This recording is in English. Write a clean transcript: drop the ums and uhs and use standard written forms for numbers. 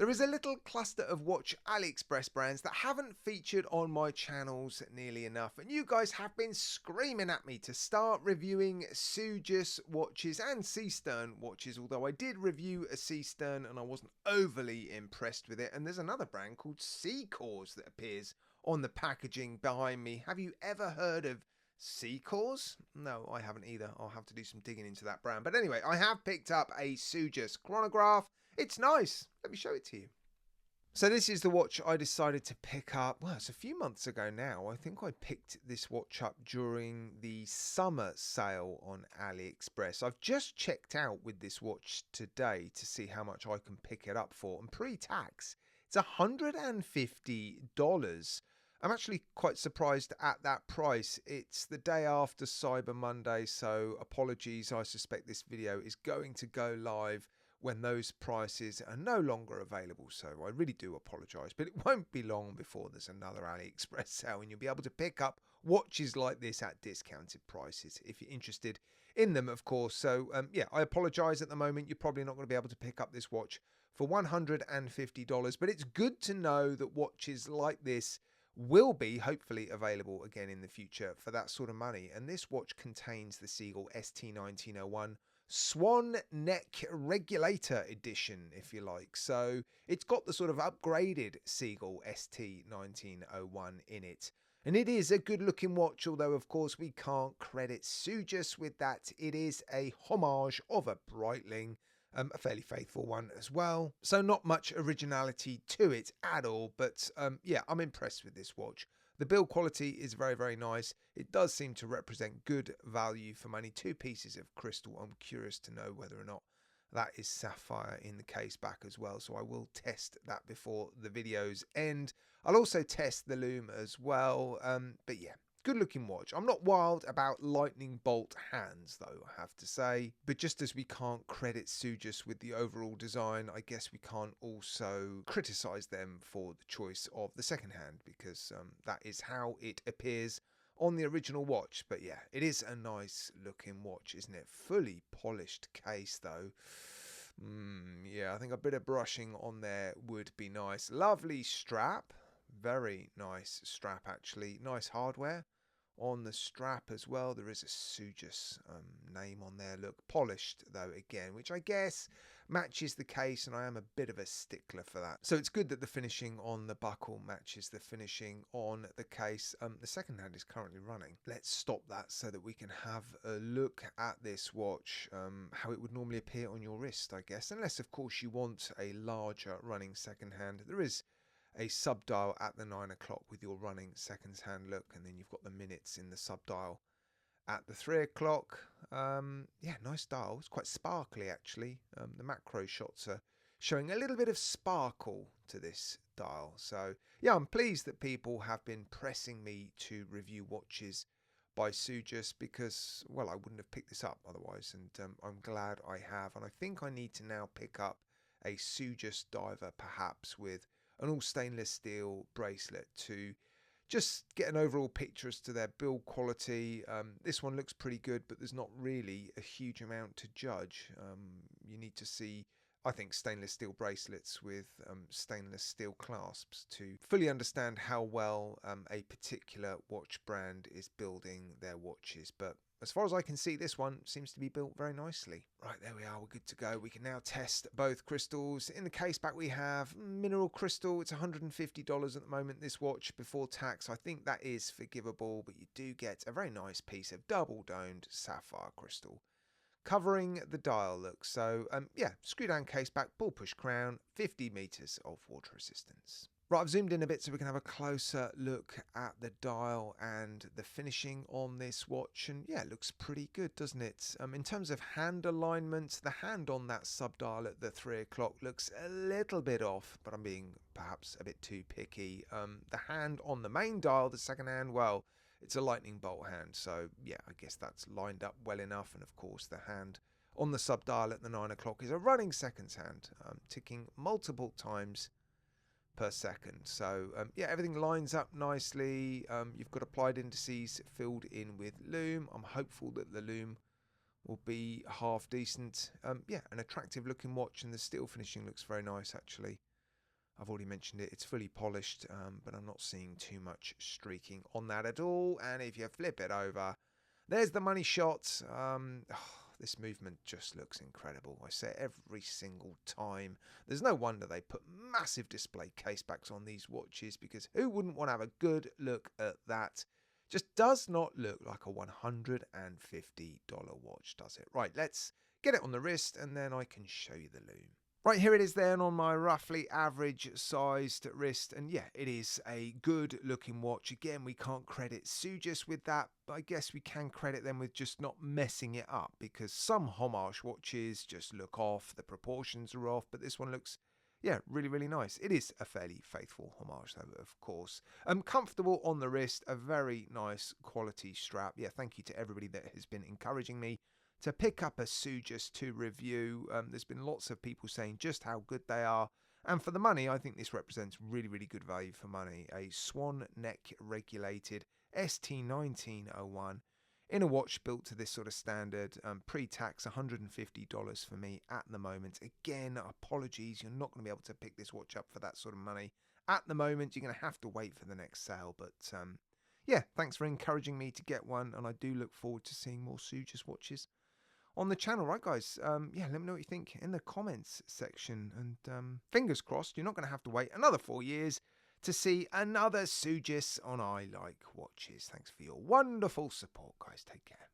There is a little cluster of watch AliExpress brands that haven't featured on my channels nearly enough, and you guys have been screaming at me to start reviewing Sugis watches and Seastern watches, although I did review a Seastern and I wasn't overly impressed with it. And there's another brand called Seacores that appears on the packaging behind me. Have you ever heard of Seacores? No, I haven't either. I'll have to do some digging into that brand. But anyway, I have picked up a Sugis chronograph. It's nice. Let me show it to you. So this is the watch I decided to pick up. Well, it's a few months ago now. I think I picked this watch up during the summer sale on AliExpress. I've just checked out with this watch today to see how much I can pick it up for. And pre-tax, it's $150. I'm actually quite surprised at that price. It's the day after Cyber Monday, so apologies. I suspect this video is going to go live when those prices are no longer available, so I really do apologise, but it won't be long before there's another AliExpress sale and you'll be able to pick up watches like this at discounted prices if you're interested in them, of course. So yeah, I apologise at the moment. You're probably not going to be able to pick up this watch for $150, but it's good to know that watches like this will be hopefully available again in the future for that sort of money. And this watch contains the Seagull ST1901 Swan Neck Regulator Edition, if you like. So it's got the sort of upgraded Seagull ST1901 in it. And it is a good looking watch, although of course we can't credit Sugis with that. It is a homage of a Breitling, a fairly faithful one as well. So not much originality to it at all, but yeah, I'm impressed with this watch. The build quality is very, very nice. It does seem to represent good value for money. Two pieces of crystal. I'm curious to know whether or not that is sapphire in the case back as well. So I will test that before the videos end. I'll also test the loom as well. But yeah, good looking watch. I'm not wild about lightning bolt hands though, I have to say. But just as we can't credit Sugis with the overall design, I guess we can't also criticize them for the choice of the second hand, because that is how it appears on the original watch. But yeah, it is a nice looking watch, isn't it? Fully polished case though. Yeah, I think a bit of brushing on there would be nice. Lovely strap. Very nice strap actually. Nice hardware on the strap as well. There is a Sugis name on there. Look, polished though again, which I guess matches the case, and I am a bit of a stickler for that. So it's good that the finishing on the buckle matches the finishing on the case. The second hand is currently running. Let's stop that so that we can have a look at this watch, how it would normally appear on your wrist, I guess, unless of course you want a larger running second hand. There is a sub-dial at the 9 o'clock with your running seconds hand look, and then you've got the minutes in the sub-dial at the 3 o'clock. Yeah, nice dial. It's quite sparkly actually. The macro shots are showing a little bit of sparkle to this dial. So yeah, I'm pleased that people have been pressing me to review watches by Sugis, because, well, I wouldn't have picked this up otherwise, and I'm glad I have. And I think I need to now pick up a Sugis diver, perhaps with an all stainless steel bracelet, to just get an overall picture as to their build quality. This one looks pretty good, but there's not really a huge amount to judge. You need to see, I think, stainless steel bracelets with stainless steel clasps to fully understand how well a particular watch brand is building their watches. But as far as I can see, this one seems to be built very nicely. Right, there we are. We're good to go. We can now test both crystals. In the case back, we have mineral crystal. It's $150 at the moment, this watch, before tax. I think that is forgivable, but you do get a very nice piece of double-domed sapphire crystal covering the dial look. So yeah, screw down case back, bull push crown, 50 meters of water resistance. Right, I've zoomed in a bit so we can have a closer look at the dial and the finishing on this watch. And yeah, it looks pretty good, doesn't it? In terms of hand alignment, the hand on that sub-dial at the 3 o'clock looks a little bit off, but I'm being perhaps a bit too picky. The hand on the main dial, the second hand, well, it's a lightning bolt hand. So yeah, I guess that's lined up well enough. And of course, the hand on the sub-dial at the 9 o'clock is a running seconds hand, ticking multiple times per second. So yeah, everything lines up nicely. You've got applied indices filled in with loom. I'm hopeful that the loom will be half decent. Yeah, an attractive looking watch, and the steel finishing looks very nice actually. I've already mentioned it, it's fully polished, but I'm not seeing too much streaking on that at all. And if you flip it over, there's the money shot. This movement just looks incredible. I say it every single time. There's no wonder they put massive display casebacks on these watches, because who wouldn't want to have a good look at that? Just does not look like a $150 watch, does it? Right, let's get it on the wrist and then I can show you the loom. Right, here it is then on my roughly average sized wrist, and yeah, it is a good looking watch. Again, we can't credit Sujus with that, but I guess we can credit them with just not messing it up, because some homage watches just look off, the proportions are off, but this one looks, yeah, really, really nice. It is a fairly faithful homage though, of course. Comfortable on the wrist, a very nice quality strap. Yeah, thank you to everybody that has been encouraging me to pick up a Sujus to review. There's been lots of people saying just how good they are. And for the money, I think this represents really, really good value for money. A swan neck regulated ST1901 in a watch built to this sort of standard, pre-tax $150 for me at the moment. Again, apologies, you're not going to be able to pick this watch up for that sort of money. At the moment, you're going to have to wait for the next sale, but yeah, thanks for encouraging me to get one, and I do look forward to seeing more Sujus watches on the channel. Right, guys, yeah, let me know what you think in the comments section, and fingers crossed you're not going to have to wait another 4 years to see another Sujus on I Like Watches. Thanks for your wonderful support, guys. Take care.